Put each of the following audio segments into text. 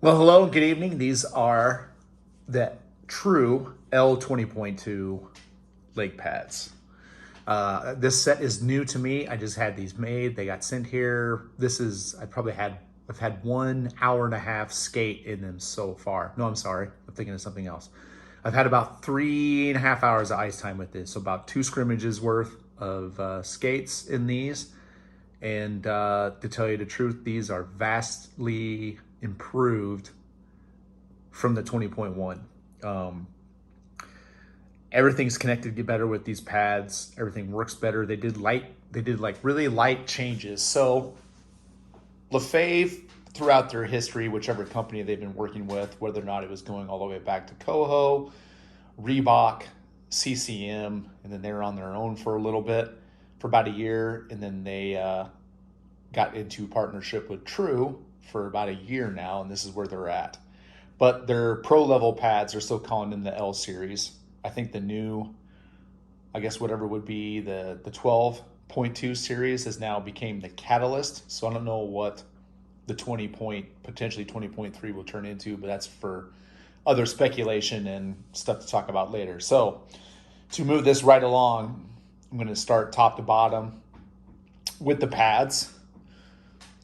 Well, hello and good evening. These are the true L20.2 leg pads. This set is new to me. I just had these made. They got sent here. I've had 1 hour and a half skate in them so far. No, I'm sorry. I'm thinking of something else. I've had about 3.5 hours of ice time with this. So about 2 scrimmages worth of skates in these. And to tell you the truth, these are vastly improved from the 20.1. Everything's connected to get better with these pads. Everything works better. They did like really light changes. So Lefebvre, throughout their history, whichever company they've been working with, whether or not it was going all the way back to Coho, Reebok, CCM, and then they were on their own for a little bit, for about a year, and then they got into partnership with True for about a year now, and this is where they're at. But their pro level pads are still calling them the L series. I think the new, I guess whatever would be the 12.2 series has now became the Catalyst. So I don't know what the potentially 20.3 will turn into, but that's for other speculation and stuff to talk about later. So to move this right along, I'm going to start top to bottom with the pads.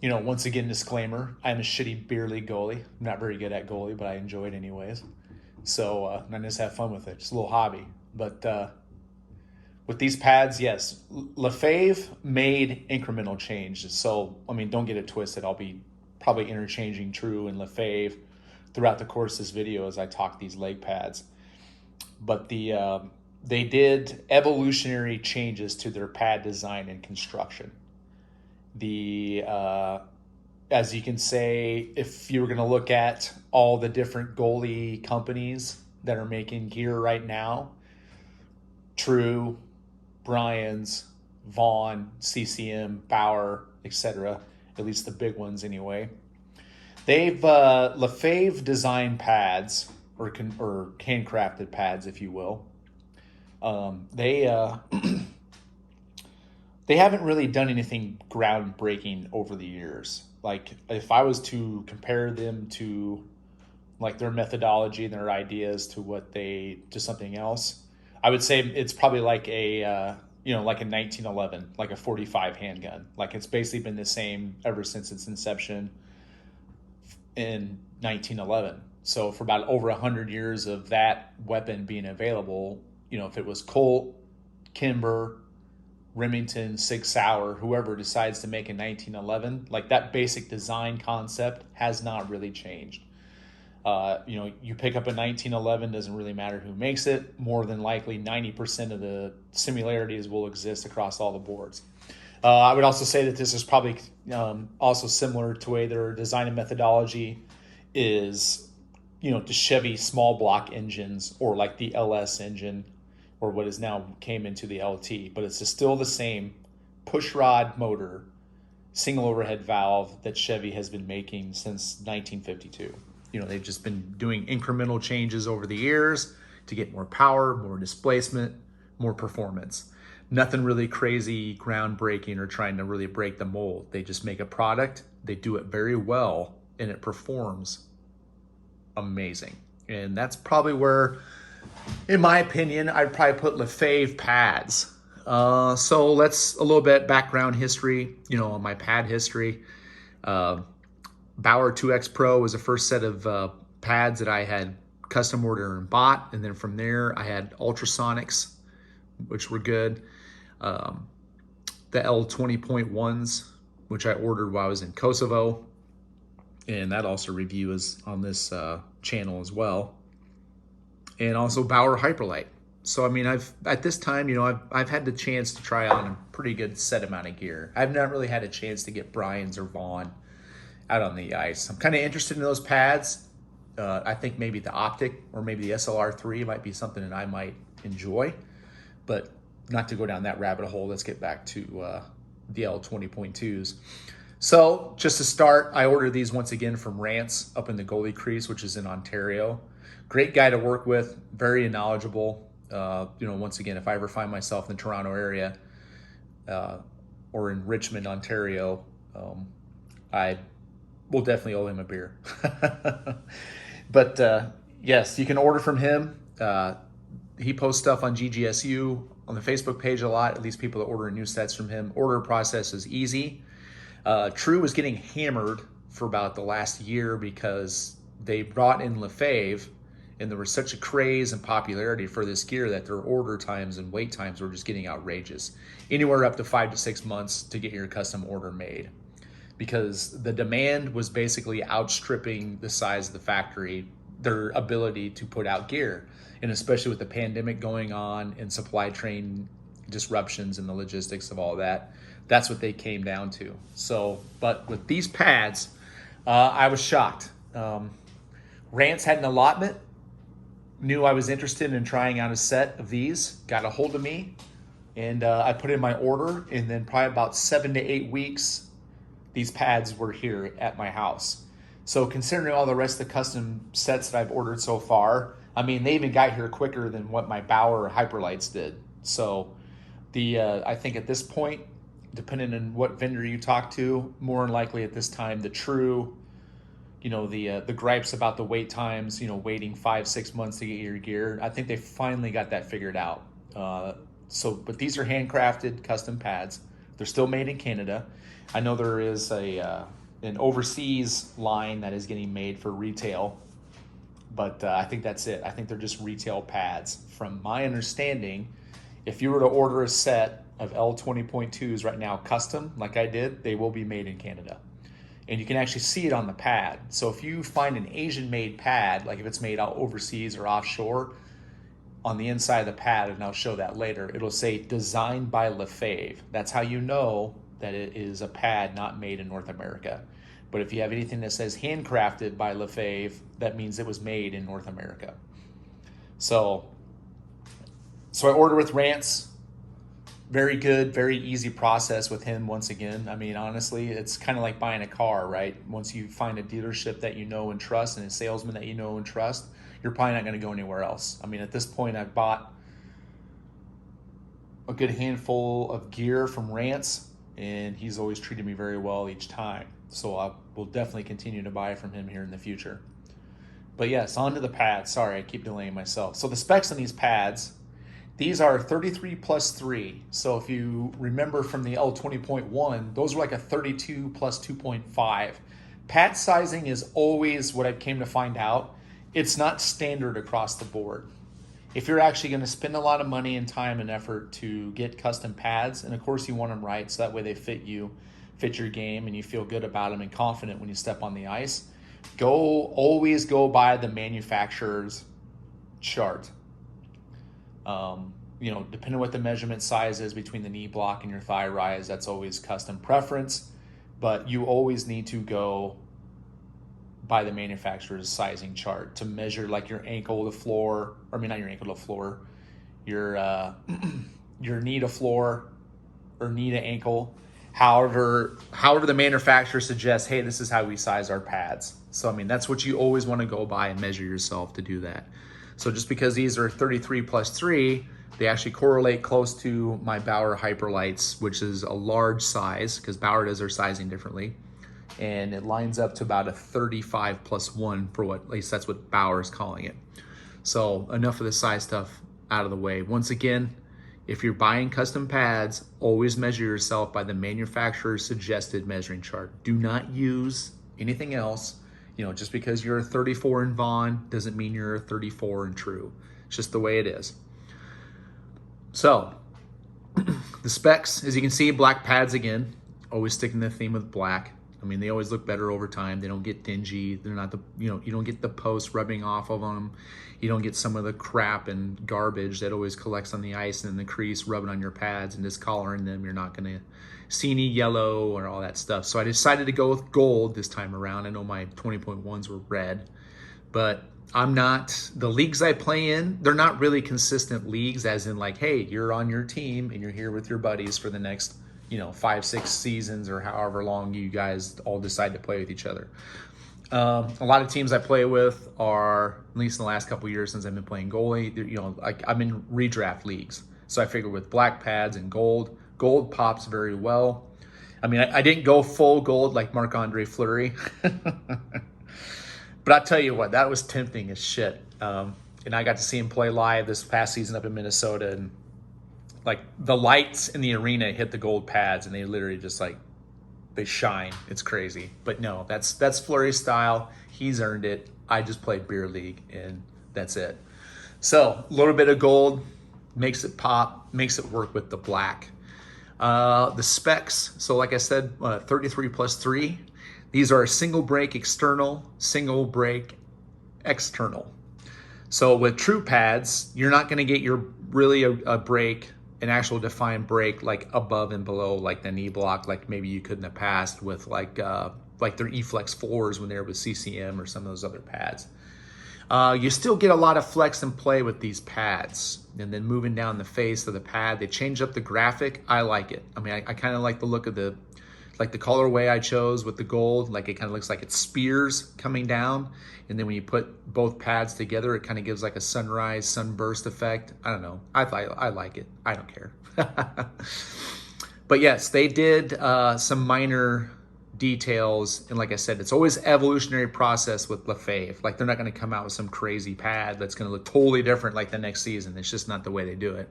Once again, disclaimer, I'm a shitty beer league goalie. I'm not very good at goalie, but I enjoy it anyways. So I just have fun with it. Just a little hobby. But with these pads, yes, Lefebvre made incremental changes. So, don't get it twisted. I'll be probably interchanging True and Lefebvre throughout the course of this video as I talk these leg pads. But they did evolutionary changes to their pad design and construction. As you can say, if you were going to look at all the different goalie companies that are making gear right now, True, Brian's, Vaughn, CCM, Bauer, etc., at least the big ones anyway, they've Lefebvre designed pads or handcrafted pads, if you will. They they haven't really done anything groundbreaking over the years. Like, if I was to compare them to like their methodology and their ideas to something else, I would say it's probably like like a 1911, like a 45 handgun. Like, it's basically been the same ever since its inception in 1911. So for about over 100 years of that weapon being available, if it was Colt, Kimber, Remington, Sig Sauer, whoever decides to make a 1911, like, that basic design concept has not really changed. You pick up a 1911, doesn't really matter who makes it. More than likely, 90% of the similarities will exist across all the boards. I would also say that this is probably also similar to the way their design and methodology is, to Chevy small block engines, or like the LS engine, or what is now came into the LT, but it's still the same push rod motor, single overhead valve that Chevy has been making since 1952. They've just been doing incremental changes over the years to get more power, more displacement, more performance. Nothing really crazy, groundbreaking, or trying to really break the mold. They just make a product, they do it very well, and it performs amazing. And that's probably where, in my opinion, I'd probably put Lefebvre pads. So let's a little bit background history, on my pad history. Bauer 2X Pro was the first set of pads that I had custom ordered and bought. And then from there, I had Ultrasonics, which were good. The L20.1s, which I ordered while I was in Kosovo. And that also review is on this channel as well. And also Bauer Hyperlight. So, at this time, I've had the chance to try on a pretty good set amount of gear. I've not really had a chance to get Brian's or Vaughn out on the ice. I'm kind of interested in those pads. I think maybe the Optic or maybe the SLR3 might be something that I might enjoy, but not to go down that rabbit hole. Let's get back to the L20.2s. So just to start, I ordered these once again from Rance up in the goalie crease, which is in Ontario. Great guy to work with, very knowledgeable. Once again, if I ever find myself in the Toronto area or in Richmond, Ontario, I'd we'll definitely owe him a beer. But yes, you can order from him. He posts stuff on GGSU on the Facebook page a lot, at least people that order new sets from him. Order process is easy. True was getting hammered for about the last year because they brought in Lefebvre, and there was such a craze and popularity for this gear that their order times and wait times were just getting outrageous. Anywhere up to 5 to 6 months to get your custom order made, because the demand was basically outstripping the size of the factory, their ability to put out gear. And especially with the pandemic going on and supply chain disruptions and the logistics of all that, that's what they came down to. So, but with these pads, I was shocked. Rance had an allotment, knew I was interested in trying out a set of these, got a hold of me, and I put in my order, and then probably about 7 to 8 weeks, these pads were here at my house. So considering all the rest of the custom sets that I've ordered so far, I mean, they even got here quicker than what my Bauer Hyperlights did. So I think at this point, depending on what vendor you talk to, more than likely at this time, the True, the gripes about the wait times, waiting 5-6 months to get your gear, I think they finally got that figured out. But these are handcrafted custom pads. They're still made in Canada. I know there is an overseas line that is getting made for retail, but I think that's it. I think they're just retail pads. From my understanding, if you were to order a set of L20.2s right now custom, like I did, they will be made in Canada. And you can actually see it on the pad. So if you find an Asian-made pad, like if it's made out overseas or offshore, on the inside of the pad, and I'll show that later, it'll say designed by Lefebvre. That's how you know that it is a pad not made in North America. But if you have anything that says handcrafted by Lefebvre, that means it was made in North America. So I ordered with Rance. Very good, very easy process with him once again. I mean, honestly, it's kind of like buying a car, right? Once you find a dealership that you know and trust and a salesman that you know and trust, you're probably not going to go anywhere else. I mean, at this point, I've bought a good handful of gear from Rance, and he's always treated me very well each time. So I will definitely continue to buy from him here in the future. But yes, on to the pads. Sorry, I keep delaying myself. So the specs on these pads, these are 33 plus 3. So if you remember from the L20.1, those were like a 32 plus 2.5. Pad sizing is always what I came to find out. It's not standard across the board. If you're actually going to spend a lot of money and time and effort to get custom pads, and of course you want them right so that way they fit you, fit your game, and you feel good about them and confident when you step on the ice, always go by the manufacturer's chart. Depending on what the measurement size is between the knee block and your thigh rise, that's always custom preference, but you always need to go by the manufacturer's sizing chart to measure like your ankle to floor, or I mean, not your ankle to floor, your knee to floor or knee to ankle. However the manufacturer suggests, hey, this is how we size our pads. So, I mean, that's what you always want to go by and measure yourself to do that. So just because these are 33 plus 3, they actually correlate close to my Bauer Hyperlights, which is a large size because Bauer does their sizing differently. And it lines up to about a 35 plus 1 for what, at least that's what Bauer is calling it. So enough of the size stuff out of the way. Once again, if you're buying custom pads, always measure yourself by the manufacturer's suggested measuring chart. Do not use anything else. Just because you're a 34 in Vaughn doesn't mean you're a 34 in True. It's just the way it is. So the specs, as you can see, black pads again, always sticking to the theme of black. I mean, they always look better over time. They don't get dingy. They're not you don't get the post rubbing off of them. You don't get some of the crap and garbage that always collects on the ice and in the crease rubbing on your pads and discoloring them. You're not going to see any yellow or all that stuff. So I decided to go with gold this time around. I know my 20.1s were red, but the leagues I play in, they're not really consistent leagues, as in like, hey, you're on your team and you're here with your buddies for the next 5-6 seasons or however long you guys all decide to play with each other. A lot of teams I play with are, at least in the last couple of years since I've been playing goalie, I'm in redraft leagues. So I figure with black pads and gold pops very well. I mean, I didn't go full gold like Marc-Andre Fleury, but I'll tell you what, that was tempting as shit. And I got to see him play live this past season up in Minnesota, and like the lights in the arena hit the gold pads, and they literally just like they shine. It's crazy. But no, that's Fleury's style. He's earned it. I just played beer league, and that's it. So a little bit of gold makes it pop, makes it work with the black. The specs, so like I said, 33+3. These are single break external, single break external. So with true pads, you're not going to get your really a break, an actual defined break like above and below like the knee block, like maybe you could in the past with like their E-Flex 4s when they were with CCM or some of those other pads. You still get a lot of flex and play with these pads. And then moving down the face of the pad, they change up the graphic. I like it. I mean, I kind of like the look of the colorway I chose with the gold. Like it kind of looks like it's spears coming down. And then when you put both pads together, it kind of gives like a sunrise, sunburst effect. I don't know. I like it. I don't care. But yes, they did some minor details, and like I said, it's always evolutionary process with Lefebvre. Like they're not going to come out with some crazy pad that's going to look totally different like the next season. It's just not the way they do it.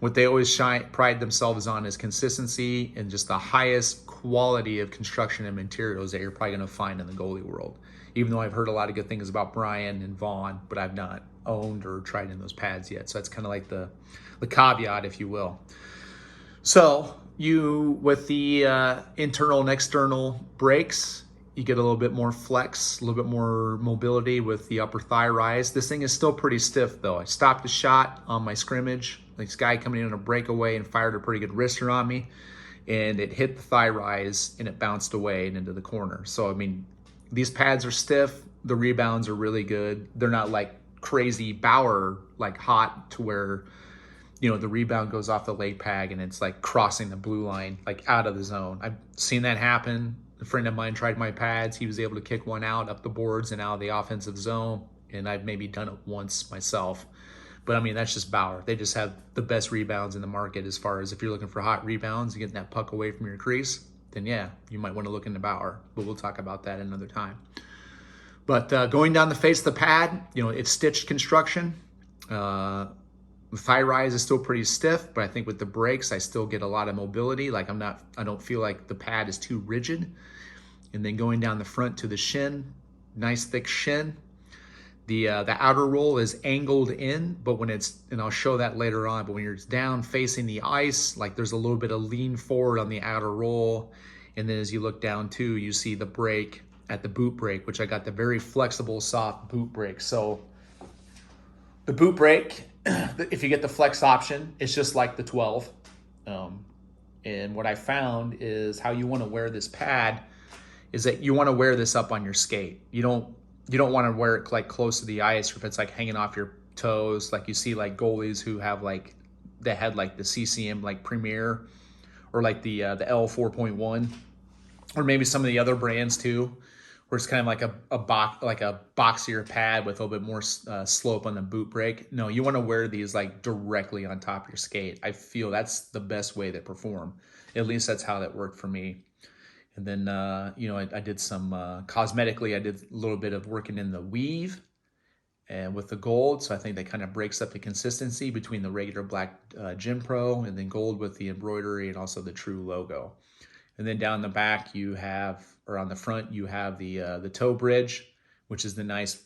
What they always pride themselves on is consistency and just the highest quality of construction and materials that you're probably going to find in the goalie world. Even though I've heard a lot of good things about Brian and Vaughn, but I've not owned or tried in those pads yet. So that's kind of like the caveat, if you will. So you, with the internal and external brakes, you get a little bit more flex, a little bit more mobility with the upper thigh rise. This thing is still pretty stiff though. I stopped a shot on my scrimmage. This guy coming in on a breakaway and fired a pretty good wrister on me, and it hit the thigh rise and it bounced away and into the corner. So, I mean, these pads are stiff. The rebounds are really good. They're not like crazy Bauer, like hot to where, you know, the rebound goes off the leg pad and it's like crossing the blue line, like out of the zone. I've seen that happen. A friend of mine tried my pads. He was able to kick one out up the boards and out of the offensive zone. And I've maybe done it once myself. But I mean, that's just Bauer. They just have the best rebounds in the market as far as if you're looking for hot rebounds and getting that puck away from your crease, then yeah, you might want to look into Bauer. But we'll talk about that another time. But going down the face of the pad, you know, it's stitched construction. The thigh rise is still pretty stiff, but I think with the brakes, I still get a lot of mobility. Like I don't feel like the pad is too rigid. And then going down the front to the shin, nice thick shin. The outer roll is angled in, but when it's, and I'll show that later on, but when you're down facing the ice, like there's a little bit of lean forward on the outer roll. And then as you look down too, you see the brake at the boot brake, which I got the very flexible, soft boot brake. So the boot brake, if you get the flex option, it's just like the 12. And what I found is how you want to wear this pad is that you want to wear this up on your skate. You don't want to wear it like close to the ice, or if it's like hanging off your toes, like you see like goalies who have like, they had like the CCM like Premier or like the L4.1, or maybe some of the other brands too, where it's kind of like a boxier pad with a little bit more slope on the boot brake. No, you want to wear these like directly on top of your skate. I feel that's the best way to perform. At least that's how that worked for me. And then, you know, I did some cosmetically, I did a little bit of working in the weave and with the gold. So I think that kind of breaks up the consistency between the regular black Gym Pro and then gold with the embroidery and also the true logo. And then down the back you have, or on the front, you have the toe bridge, which is the nice,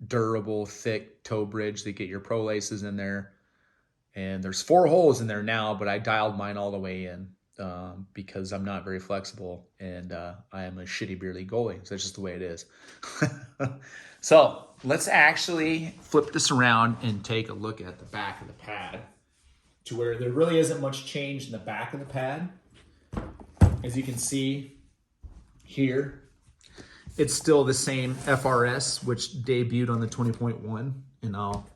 durable, thick toe bridge that get your pro laces in there. And there's 4 holes in there now, but I dialed mine all the way in. Because I'm not very flexible and I am a shitty beer league goalie. So that's just the way it is. So let's actually flip this around and take a look at the back of the pad, to where there really isn't much change in the back of the pad. As you can see here, it's still the same FRS, which debuted on the 20.1. And I'll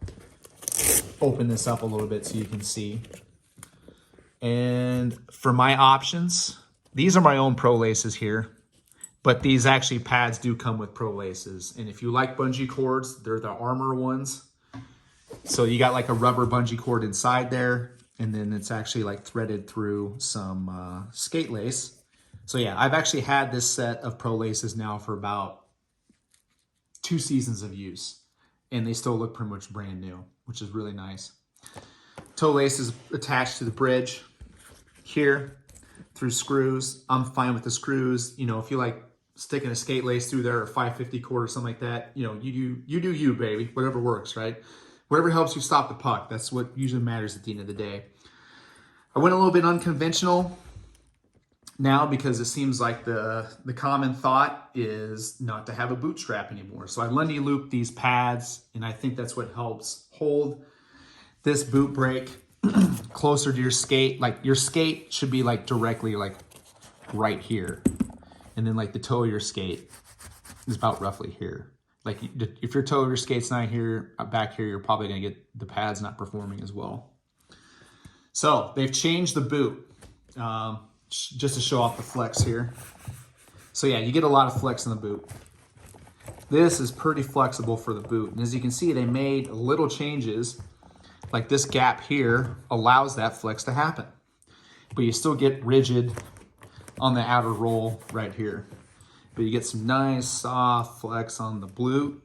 open this up a little bit so you can see. And for my options, these are my own pro laces here, but these actually pads do come with pro laces. And if you like bungee cords, they're the Armor ones. So you got like a rubber bungee cord inside there, and then it's actually like threaded through some skate lace. So yeah, I've actually had this set of Pro Laces now for about 2 seasons of use, and they still look pretty much brand new, which is really nice. Toe lace is attached to the bridge here through screws. I'm fine with the screws. You know, if you like sticking a skate lace through there or 550 cord or something like that, you know, you do you, baby. Whatever works, right? Whatever helps you stop the puck. That's what usually matters at the end of the day. I went a little bit unconventional now because it seems like the common thought is not to have a boot strap anymore. So I Lundy loop these pads, and I think that's what helps hold this boot brake closer to your skate. Like your skate should be like directly like right here. And then like the toe of your skate is about roughly here. Like if your toe of your skate's not here, back here, you're probably gonna get the pads not performing as well. So they've changed the boot just to show off the flex here. So yeah, you get a lot of flex in the boot. This is pretty flexible for the boot. And as you can see, they made little changes. Like this gap here allows that flex to happen. But you still get rigid on the outer roll right here. But you get some nice soft flex on the boot,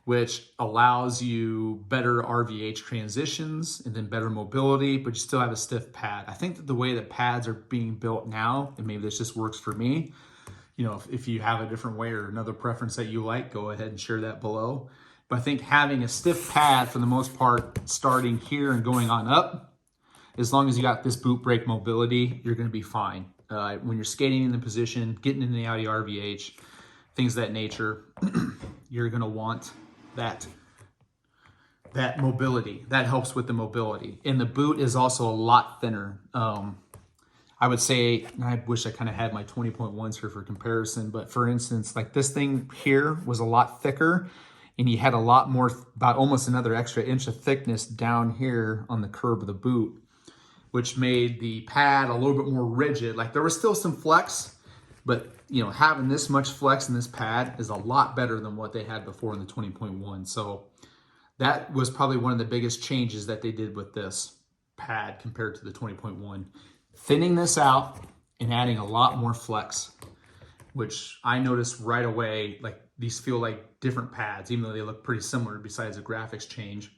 which allows you better RVH transitions and then better mobility, but you still have a stiff pad. I think that the way that pads are being built now, and maybe this just works for me, you know, if you have a different way or another preference that you like, go ahead and share that below. But I think having a stiff pad for the most part, starting here and going on up, as long as you got this boot brake mobility, you're gonna be fine. When you're skating in the position, getting in the out of the RVH, things of that nature, you're gonna want that mobility. That helps with the mobility. And the boot is also a lot thinner. I would say, I wish I kind of had my 20.1s here for comparison, but for instance, like this thing here was a lot thicker, and you had a lot more, about almost another extra inch of thickness down here on the curb of the boot, which made the pad a little bit more rigid. Like there was still some flex, but you know, having this much flex in this pad is a lot better than what they had before in the 20.1. So that was probably one of the biggest changes that they did with this pad compared to the 20.1. Thinning this out and adding a lot more flex, which I noticed right away, like these feel like different pads, even though they look pretty similar besides the graphics change.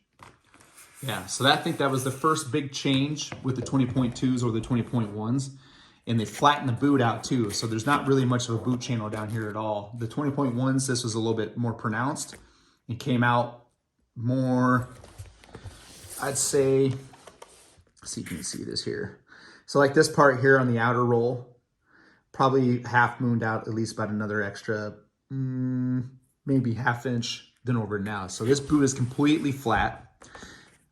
Yeah, so I think that was the first big change with the 20.2s or the 20.1s. And they flattened the boot out too, so there's not really much of a boot channel down here at all. The 20.1s, this was a little bit more pronounced. It came out more, I'd say, let's see if you can see this here. So like this part here on the outer roll, probably half mooned out at least about another extra, maybe ½ inch than over now. So this boot is completely flat,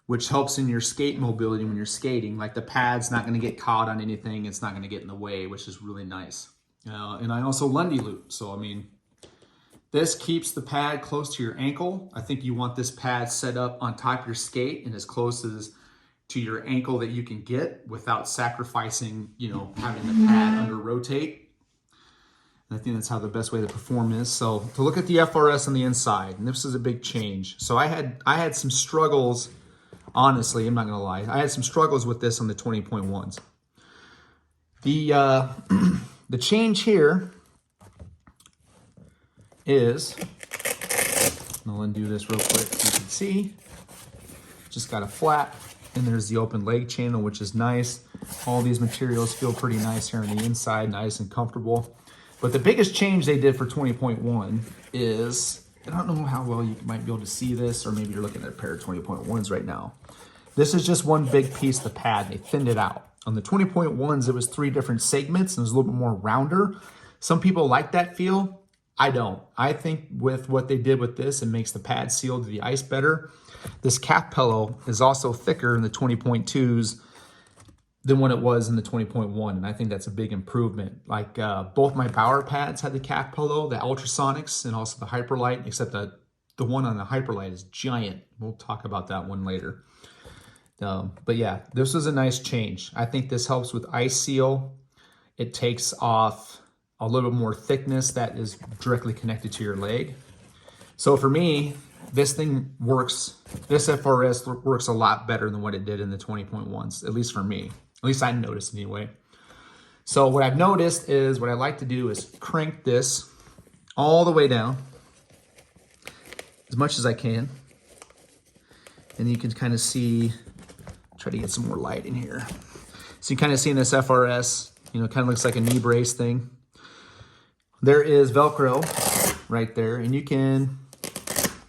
which helps in your skate mobility when you're skating. Like the pad's not gonna get caught on anything, it's not gonna get in the way, which is really nice. And I also Lundy loop, so I mean, this keeps the pad close to your ankle. I think you want this pad set up on top of your skate and as close as to your ankle that you can get without sacrificing, you know, having the pad under rotate. And I think that's how the best way to perform is. So to look at the FRS on the inside, and this is a big change. So I had some struggles. Honestly, I'm not gonna lie. I had some struggles with this on the 20.1s. The change here is, I'll undo this real quick. You can see, just got a flat, and there's the open leg channel, which is nice. All these materials feel pretty nice here on the inside, nice and comfortable. But the biggest change they did for 20.1 is, I don't know how well you might be able to see this, or maybe you're looking at a pair of 20.1s right now. This is just one big piece of the pad. They thinned it out. On the 20.1s, it was 3 different segments, and it was a little bit more rounder. Some people like that feel. I don't. I think with what they did with this, it makes the pad seal to the ice better. This calf pillow is also thicker in the 20.2s than what it was in the 20.1, and I think that's a big improvement. Like both my Bauer pads had the calf pillow, the Ultrasonics, and also the Hyperlight, except that the one on the Hyperlight is giant. We'll talk about that one later. But yeah, this was a nice change. I think this helps with ice seal. It takes off a little more thickness that is directly connected to your leg. So for me, this thing works, this FRS works a lot better than what it did in the 20.1s, at least for me. At least I noticed anyway. So what I've noticed is what I like to do is crank this all the way down as much as I can. And you can kind of see, try to get some more light in here. So you kind of see in this FRS, you know, kind of looks like a knee brace thing. There is Velcro right there, and you can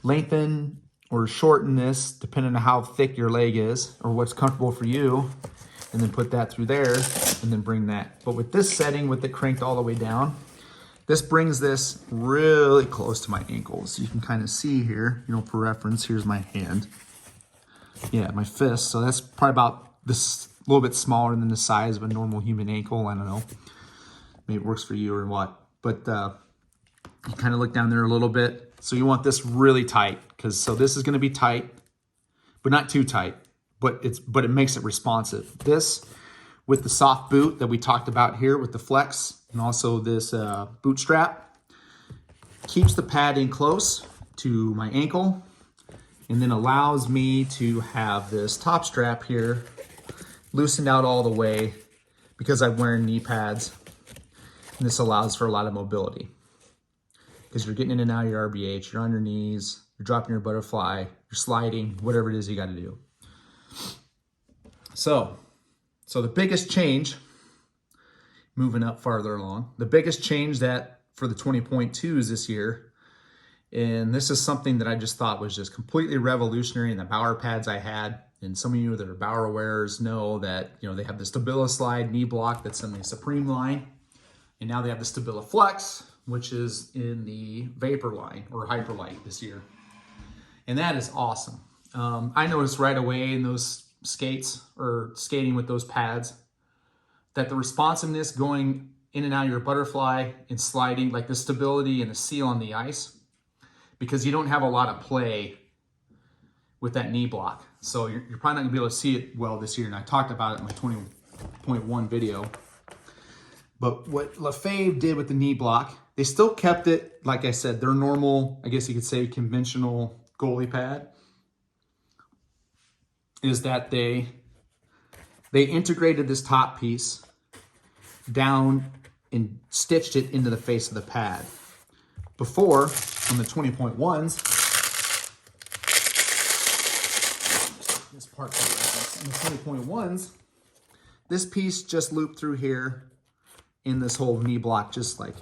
lengthen or shorten this depending on how thick your leg is or what's comfortable for you, and then put that through there and then bring that. But with this setting, with it cranked all the way down, this brings this really close to my ankles. You can kind of see here, you know, for reference, here's my hand. Yeah, my fist. So that's probably about this, a little bit smaller than the size of a normal human ankle. I don't know. Maybe it works for you or what. But you kind of look down there a little bit. So you want this really tight, because so this is going to be tight, but not too tight. But it makes it responsive. This with the soft boot that we talked about here with the Flex, and also this boot strap, keeps the pad in close to my ankle, and then allows me to have this top strap here loosened out all the way because I'm wearing knee pads. And this allows for a lot of mobility because you're getting in and out of your RBH, you're on your knees, you're dropping your butterfly, you're sliding, whatever it is you got to do. So the biggest change, moving up farther along, the biggest change that for the 20.2s this year, and this is something that I just thought was just completely revolutionary in the Bauer pads I had. And some of you that are Bauer wearers know that, you know, they have the Stabila Slide knee block that's in the Supreme line. And now they have the Stabila Flex, which is in the Vapor line or Hyperlight this year. And that is awesome. I noticed right away in those skates or skating with those pads that the responsiveness going in and out of your butterfly and sliding, like the stability and the seal on the ice, because you don't have a lot of play with that knee block. So you're probably not gonna be able to see it well this year. And I talked about it in my 20.1 video. But what Lefebvre did with the knee block, they still kept it, like I said, their normal, I guess you could say conventional goalie pad, is that they integrated this top piece down and stitched it into the face of the pad. Before, on the 20.1s, this part in the 20.1s, this piece just looped through here in this whole knee block, just like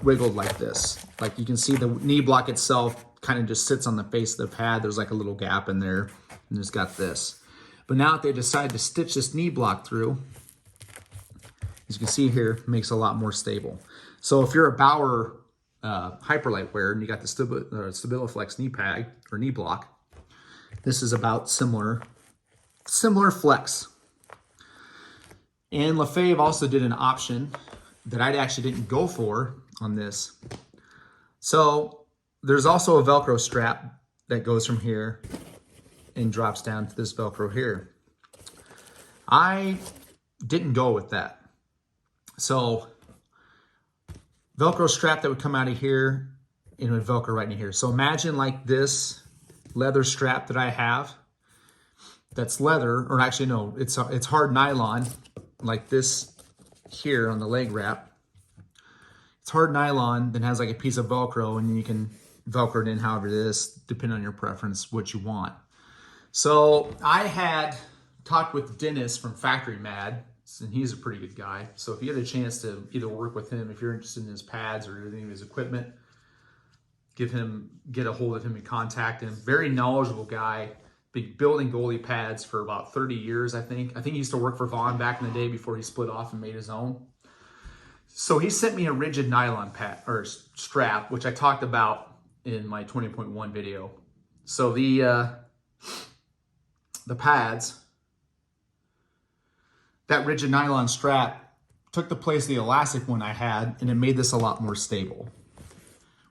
wiggled like this. Like you can see the knee block itself kind of just sits on the face of the pad. There's like a little gap in there, and it's got this. But now if they decide to stitch this knee block through, as you can see here, it makes it a lot more stable. So if you're a Bauer Hyperlight wearer and you got the Stabila Flex knee pad or knee block, this is about similar flex. And Lefebvre also did an option that I actually didn't go for on this. So there's also a Velcro strap that goes from here and drops down to this Velcro here. I didn't go with that. So Velcro strap that would come out of here and it would Velcro right in here. So imagine like this leather strap that I have that's leather, or actually no, it's hard nylon, like this here on the leg wrap. It's hard nylon that has like a piece of Velcro, and you can Velcro it in however it is, depending on your preference, what you want. So I had talked with Dennis from Factory Mad, and he's a pretty good guy. So if you get a chance to either work with him, if you're interested in his pads or any of his equipment, get a hold of him and contact him. Very knowledgeable guy, been building goalie pads for about 30 years, I think. I think he used to work for Vaughn back in the day before he split off and made his own. So he sent me a rigid nylon pad or strap, which I talked about in my 20.1 video. So the pads, that rigid nylon strap took the place of the elastic one I had, and it made this a lot more stable,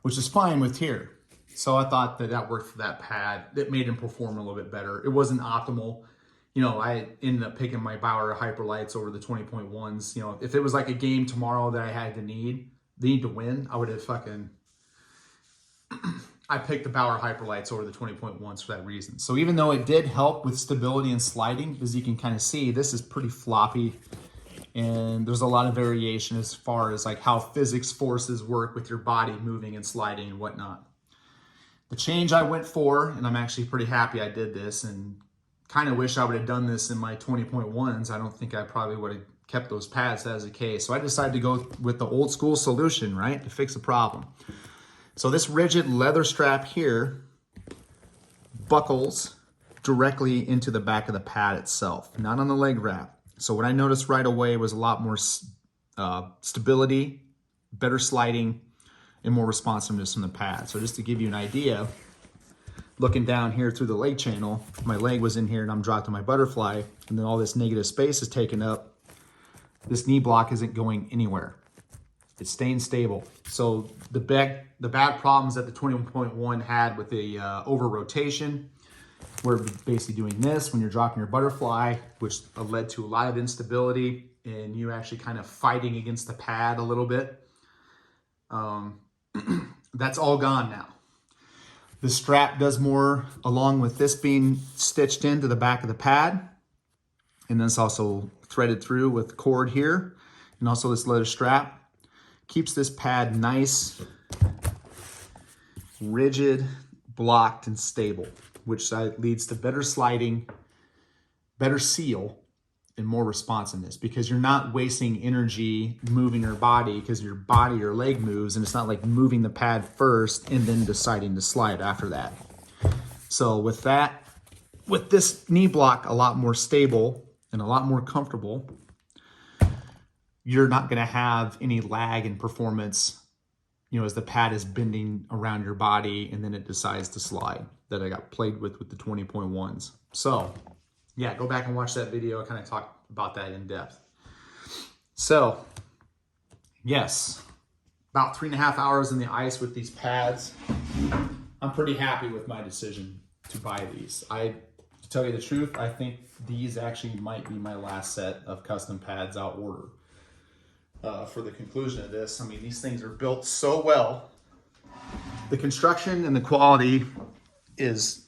which is fine with here. So I thought that worked for that pad. It made him perform a little bit better. It wasn't optimal. You know, I ended up picking my Bauer Hyperlights over the 20.1s. You know, if it was like a game tomorrow that I had to need to win, I would have I picked the Bauer Hyperlights over the 20.1s for that reason. So even though it did help with stability and sliding, as you can kind of see, this is pretty floppy And there's a lot of variation as far as like how physics forces work with your body moving and sliding and whatnot. The change I went for, and I'm actually pretty happy I did this, and kind of wish I would have done this in my 20.1s. I don't think I probably would have kept those pads as a case. So I decided to go with the old school solution, right, to fix the problem. So this rigid leather strap here buckles directly into the back of the pad itself, not on the leg wrap. So what I noticed right away was a lot more stability, better sliding, and more responsiveness from the pad. So just to give you an idea, looking down here through the leg channel, my leg was in here and I'm dropped to my butterfly, and then all this negative space is taken up. This knee block isn't going anywhere. It's staying stable. So the bad problems that the 21.1 had with the over rotation, we're basically doing this when you're dropping your butterfly, which led to a lot of instability and you actually kind of fighting against the pad a little bit. That's all gone now. The strap does more along with this being stitched into the back of the pad. And then it's also threaded through with cord here. And also this leather strap keeps this pad nice, rigid, blocked, and stable, which leads to better sliding, better seal, and more responsiveness, because you're not wasting energy moving your body, because your body or leg moves, and it's not like moving the pad first and then deciding to slide after that. So with that, with this knee block a lot more stable and a lot more comfortable, you're not going to have any lag in performance, you know, as the pad is bending around your body and then it decides to slide, that I got played with the 20.1s. So yeah, go back and watch that video. I kind of talked about that in depth. So yes, about 3.5 hours in the ice with these pads. I'm pretty happy with my decision to buy these. To tell you the truth, I think these actually might be my last set of custom pads I'll order. For the conclusion of this, I mean, these things are built so well. The construction and the quality is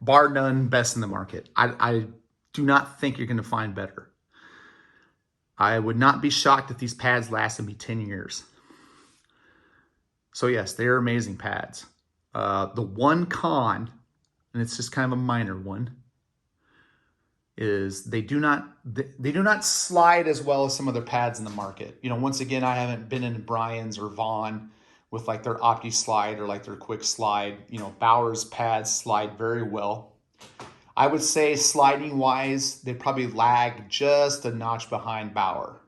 bar none best in the market. I do not think you're going to find better. I would not be shocked if these pads lasted me 10 years. So yes, they're amazing pads. The one con, and it's just kind of a minor one, is they do not slide as well as some other pads in the market. You know, once again, I haven't been in Bryan's or Vaughn with like their Opti slide or like their quick slide. You know, Bauer's pads slide very well. I would say sliding wise, they probably lag just a notch behind Bauer.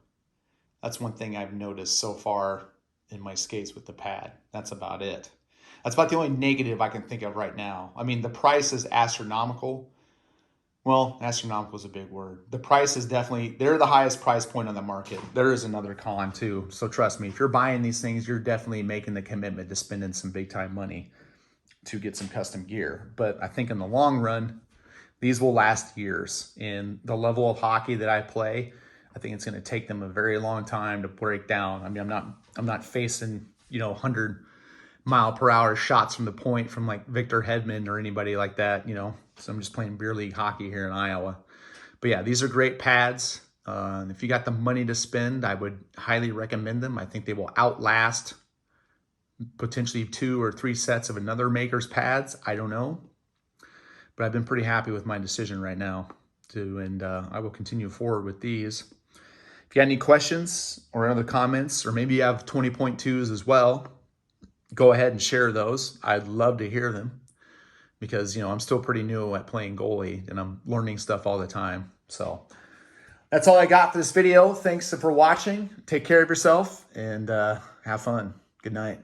That's one thing I've noticed so far in my skates with the pad. That's about it. That's about the only negative I can think of right now. I mean, the price is astronomical. Well, astronomical is a big word. The price is definitely, they're the highest price point on the market. There is another con too. So trust me, if you're buying these things, you're definitely making the commitment to spending some big time money to get some custom gear. But I think in the long run, these will last years. In the level of hockey that I play, I think it's going to take them a very long time to break down. I mean, I'm not facing, you know, 100-mile-per-hour shots from the point from like Victor Hedman or anybody like that, you know. So I'm just playing beer league hockey here in Iowa. But yeah, these are great pads. If you got the money to spend, I would highly recommend them. I think they will outlast potentially 2 or 3 sets of another maker's pads. I don't know. But I've been pretty happy with my decision right now and I will continue forward with these. If you got any questions or other comments, or maybe you have 20.2s as well, go ahead and share those. I'd love to hear them, because, you know, I'm still pretty new at playing goalie and I'm learning stuff all the time. So that's all I got for this video. Thanks for watching. Take care of yourself and have fun. Good night.